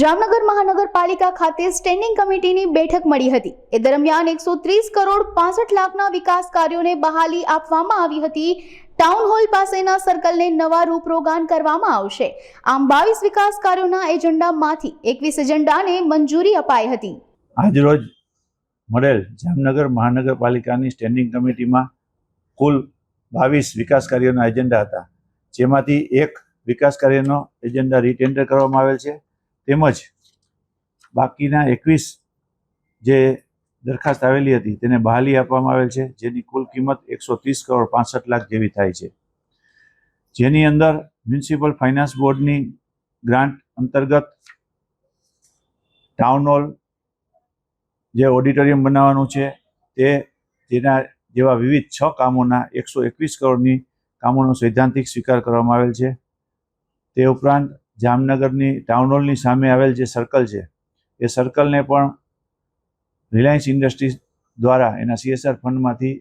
જામનગર મહાનગરપાલિકા ખાતે સ્ટેન્ડિંગ કમિટીની બેઠક મળી હતી। એ દરમિયાન 130 કરોડ 65 લાખના વિકાસ કાર્યોને બહાલી આપવામાં આવી હતી। ટાઉન હોલ પાસેના સર્કલને નવા રૂપરોગાન કરવામાં આવશે। આમ 22 વિકાસ કાર્યોના એજન્ડામાંથી 21 એજન્ડાને મંજૂરી અપાઈ હતી। આજરોજ મળેલ જામનગર મહાનગરપાલિકાની સ્ટેન્ડિંગ કમિટીમાં કુલ 22 વિકાસ કાર્યોના એજન્ડા હતા, જેમાંથી એક વિકાસ કાર્યનો એજન્ડા રીટેન્ડર કરવામાં આવેલ છે, તેમજ બાકીના 21 જે દરખાસ્ત આવેલી હતી તેને બહાલી આપવામાં આવેલ છે, જેની કુલ કિંમત 130 કરોડ 65 લાખ જેવી થાય છે। જેની અંદર મ્યુનિસિપલ ફાઇનાન્સ બોર્ડની ગ્રાન્ટ અંતર્ગત ટાઉન હોલ, જે ઓડિટોરિયમ બનાવવાનું છે તેના જેવા વિવિધ 6 કામોના 121 કરોડની કામોનો સૈદ્ધાંતિક સ્વીકાર કરવામાં આવેલ છે। તે ઉપરાંત જામનગરની ટાઉન હોલની સામે આવેલ જે સર્કલ છે એ સર્કલને પણ રિલાયન્સ ઇન્ડસ્ટ્રીઝ દ્વારા એના CSR ફંડમાંથી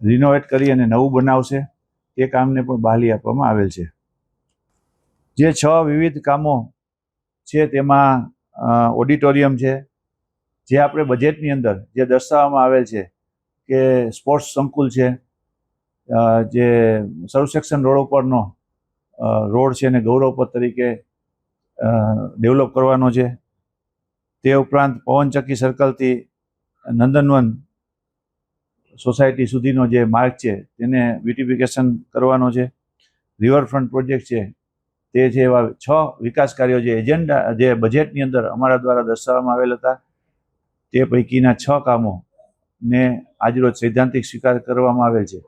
રિનોવેટ કરી અને નવું બનાવશે, તે કામને પણ બહાલી આપવામાં આવેલ છે। જે 6 વિવિધ કામો છે તેમાં ઓડિટોરિયમ છે, જે આપણે બજેટની અંદર જે દર્શાવવામાં આવેલ છે કે સ્પોર્ટ્સ સંકુલ છે, જે સબસેક્શન રોડ ઉપરનો રોડ છે એને ગૌરવપથ તરીકે ડેવલપ કરવાનો છે। તે ઉપરાંત પવનચક્કી સર્કલથી નંદનવન સોસાયટી સુધીનો જે માર્ગ છે તેને બ્યુટિફિકેશન કરવાનો છે। રિવરફ્રન્ટ પ્રોજેક્ટ છે તે છે। એવા 6 વિકાસ કાર્યો જે એજન્ડા જે બજેટની અંદર અમારા દ્વારા દર્શાવવામાં આવેલ હતા, તે પૈકીના 6 કામોને આજરોજ સૈદ્ધાંતિક સ્વીકાર કરવામાં આવેલ છે।